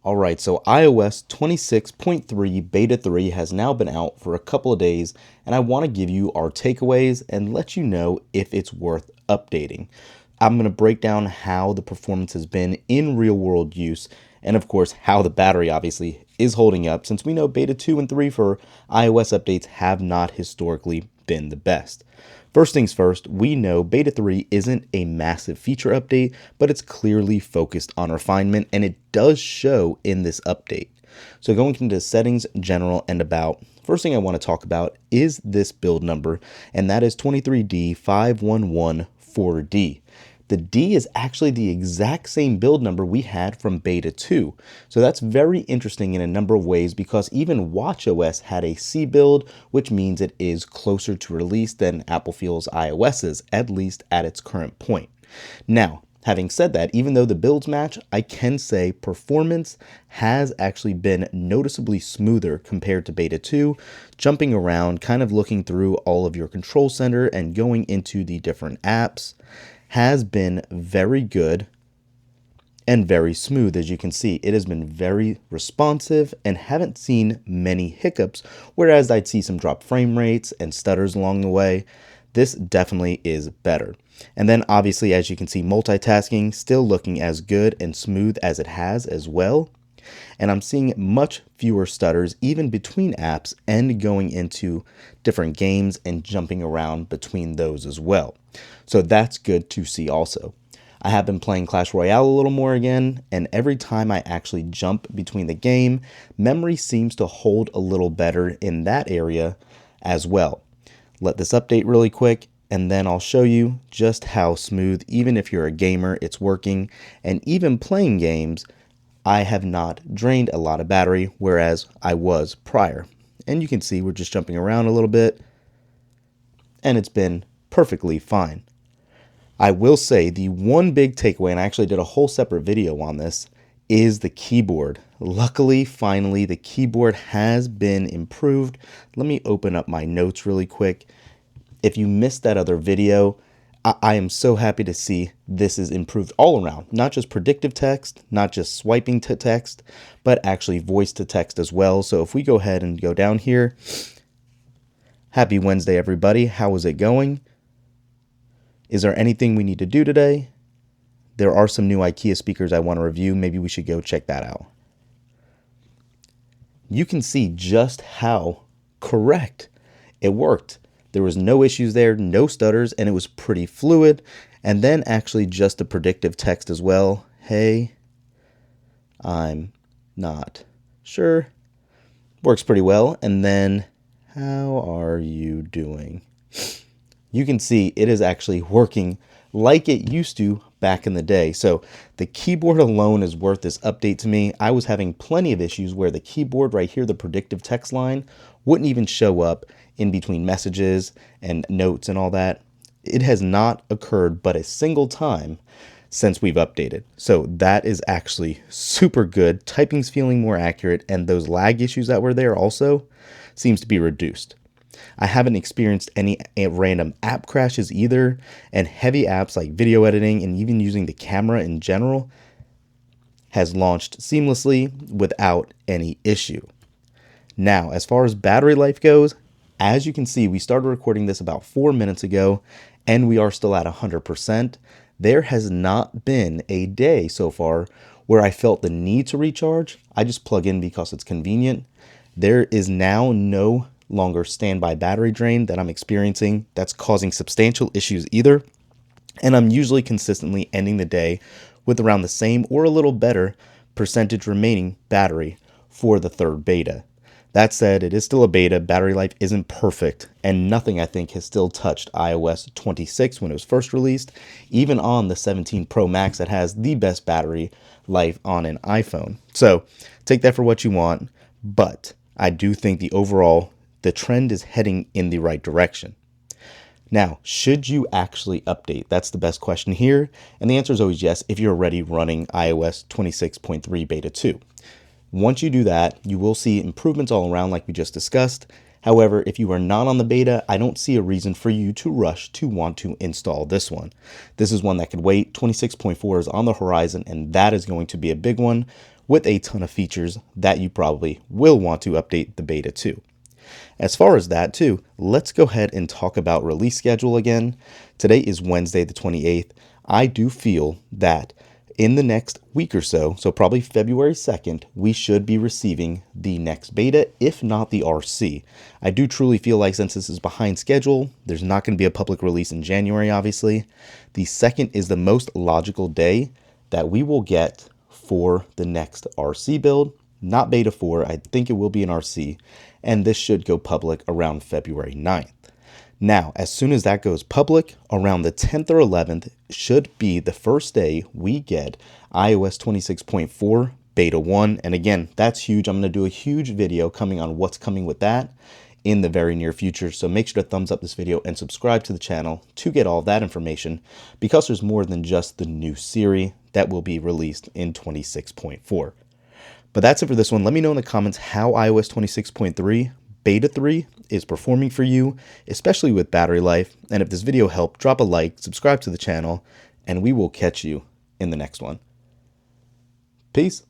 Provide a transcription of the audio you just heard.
All right, so iOS 26.3 Beta 3 has now been out for a couple of days, and I want to give you our takeaways and let you know if it's worth updating. I'm going to break down how the performance has been in real world use, and of course, how the battery obviously is holding up, since we know Beta 2 and 3 for iOS updates have not historically been the best. First things first, we know Beta 3 isn't a massive feature update, but it's clearly focused on refinement, and it does show in this update. So going into settings, general, and about, first thing I want to talk about is this build number, and that is 23D5114D. The D is actually the exact same build number we had from Beta 2. So that's very interesting in a number of ways, because even watchOS had a C build, which means it is closer to release than Apple feels iOS is, at least at its current point. Now, having said that, even though the builds match, I can say performance has actually been noticeably smoother compared to Beta 2, jumping around, kind of looking through all of your control center and going into the different apps has been very good and very smooth. As you can see, it has been very responsive and haven't seen many hiccups, whereas I'd see some drop frame rates and stutters along the way. This definitely is better. And then obviously, as you can see, multitasking still looking as good and smooth as it has as well. And I'm seeing much fewer stutters even between apps and going into different games and jumping around between those as well. So that's good to see also. I have been playing Clash Royale a little more again, and every time I actually jump between the game, memory seems to hold a little better in that area as well. Let this update really quick, and then I'll show you just how smooth, even if you're a gamer, it's working. And even playing games, I have not drained a lot of battery, whereas I was prior. And you can see we're just jumping around a little bit, and it's been perfectly fine. I will say the one big takeaway, and I actually did a whole separate video on this, is the keyboard. Luckily, finally, the keyboard has been improved. Let me open up my notes really quick. If you missed that other video, I am so happy to see this is improved all around, not just predictive text, not just swiping to text, but actually voice to text as well. So if we go ahead and go down here, happy Wednesday, everybody. How is it going? Is there anything we need to do today? There are some new IKEA speakers I want to review. Maybe we should go check that out. You can see just how correct it worked. There was no issues there, no stutters, and it was pretty fluid. And then actually just the predictive text as well. Hey, I'm not sure. Works pretty well. And then, how are you doing? You can see it is actually working like it used to back in the day. So the keyboard alone is worth this update to me. I was having plenty of issues where the keyboard right here, the predictive text line, wouldn't even show up in between messages and notes and all that. It has not occurred but a single time since we've updated. So that is actually super good. Typing's feeling more accurate, and those lag issues that were there also seems to be reduced. I haven't experienced any random app crashes either, and heavy apps like video editing and even using the camera in general has launched seamlessly without any issue. Now, as far as battery life goes, as you can see, we started recording this about 4 minutes ago, and we are still at 100%. There has not been a day so far where I felt the need to recharge. I just plug in because it's convenient. There is now no longer standby battery drain that I'm experiencing that's causing substantial issues either. And I'm usually consistently ending the day with around the same or a little better percentage remaining battery for the third beta. That said, it is still a beta, battery life isn't perfect, and nothing I think has still touched iOS 26 when it was first released, even on the 17 Pro Max that has the best battery life on an iPhone. So take that for what you want, but I do think the trend is heading in the right direction. Now, should you actually update? That's the best question here, and the answer is always yes if you're already running iOS 26.3 Beta 2. Once you do that, you will see improvements all around like we just discussed. However, if you are not on the beta, I don't see a reason for you to rush to want to install this one. This is one that could wait. 26.4 is on the horizon, and that is going to be a big one with a ton of features that you probably will want to update the beta to. As far as that too, let's go ahead and talk about release schedule again. Today is Wednesday the 28th. I do feel that in the next week or so probably February 2nd, we should be receiving the next beta, if not the RC. I do truly feel like since this is behind schedule, there's not going to be a public release in January, obviously. The 2nd is the most logical day that we will get for the next RC build. Not beta 4, I think it will be an RC, and this should go public around February 9th. Now, as soon as that goes public, around the 10th or 11th should be the first day we get iOS 26.4 beta 1. And again, that's huge. I'm going to do a huge video coming on what's coming with that in the very near future. So make sure to thumbs up this video and subscribe to the channel to get all that information, because there's more than just the new Siri that will be released in 26.4. But that's it for this one. Let me know in the comments how iOS 26.3 Beta 3 is performing for you, especially with battery life. And if this video helped, drop a like, subscribe to the channel, and we will catch you in the next one. Peace.